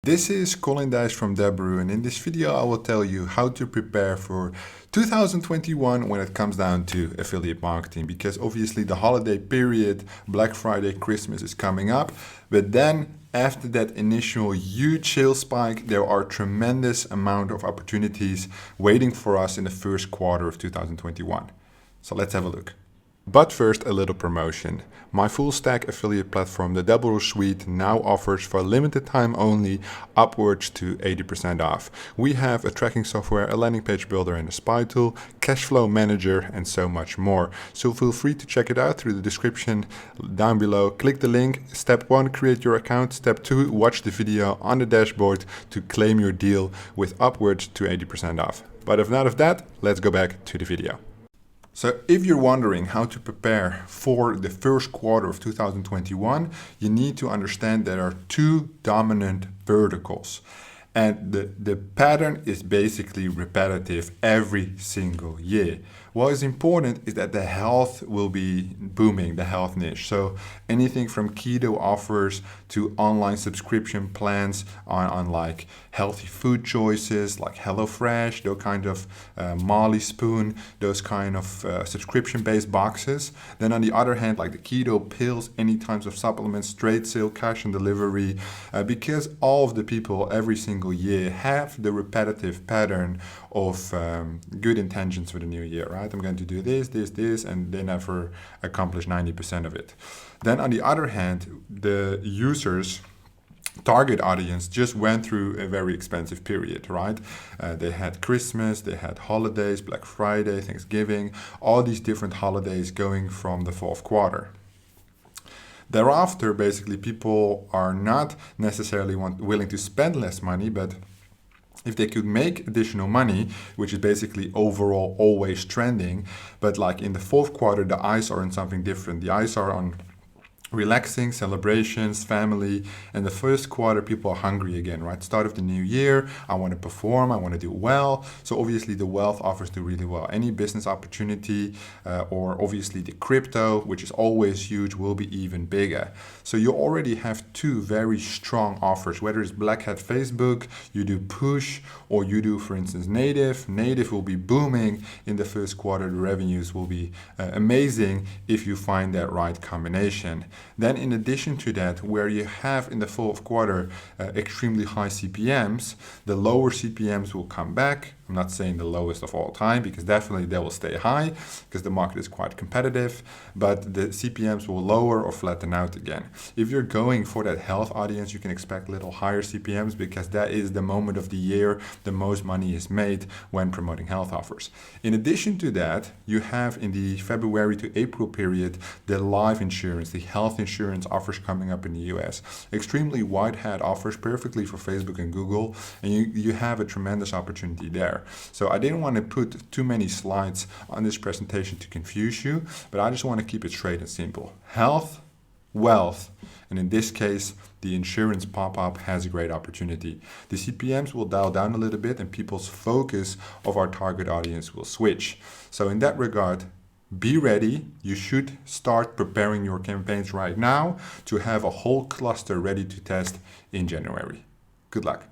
This is Colin Dijs from Debrew, and in this video I will tell you how to prepare for 2021 when it comes down to affiliate marketing, because obviously the holiday period, Black Friday, Christmas is coming up, but then after that initial huge sales spike, there are tremendous amount of opportunities waiting for us in the first quarter of 2021. So let's have a look. But first, a little promotion. My full stack affiliate platform, the Debrew Suite, now offers for a limited time only upwards to 80% off. We have a tracking software, a landing page builder and a spy tool, cash flow manager and so much more. So feel free to check it out through the description down below. Click the link. Step 1, create your account. Step 2, watch the video on the dashboard to claim your deal with upwards to 80% off. But if not of that, let's go back to the video. So if you're wondering how to prepare for the first quarter of 2021, you need to understand there are two dominant verticals. And the pattern is basically repetitive every single year. What is important is that the health will be booming, the health niche. So anything from keto offers to online subscription plans on like healthy food choices like HelloFresh, those kind of Molly Spoon, those kind of subscription-based boxes. Then on the other hand, like the keto pills, any types of supplements, straight sale, cash and delivery, because all of the people every single year have the repetitive pattern of good intentions for the new year, right? I'm going to do this, and they never accomplish 90% of it. Then on the other hand, the users target audience just went through a very expensive period, right? They had Christmas, they had holidays, Black Friday, Thanksgiving, all these different holidays going from the fourth quarter. Thereafter, basically, people are not necessarily willing to spend less money, but if they could make additional money, which is basically overall always trending, but like in the fourth quarter, the eyes are on something different. The eyes are on relaxing, celebrations, family, and the first quarter people are hungry again, right? Start of the new year, I want to perform, I want to do well. So obviously the wealth offers do really well. Any business opportunity or obviously the crypto, which is always huge, will be even bigger. So you already have two very strong offers, whether it's Black Hat Facebook, you do push, or you do, for instance, native. Native will be booming in the first quarter. The revenues will be amazing if you find that right combination. Then in addition to that, where you have in the fourth quarter extremely high CPMs, the lower CPMs will come back. I'm not saying the lowest of all time, because definitely they will stay high because the market is quite competitive, but the CPMs will lower or flatten out again. If you're going for that health audience, you can expect little higher CPMs because that is the moment of the year the most money is made when promoting health offers. In addition to that, you have in the February to April period, the life insurance, the health insurance offers coming up in the US. Extremely wide hat offers, perfectly for Facebook and Google, and you have a tremendous opportunity there. So I didn't want to put too many slides on this presentation to confuse you, but I just want to keep it straight and simple. Health, wealth, and in this case, the insurance pop-up has a great opportunity. The CPMs will dial down a little bit and people's focus of our target audience will switch. So in that regard, be ready. You should start preparing your campaigns right now to have a whole cluster ready to test in January. Good luck.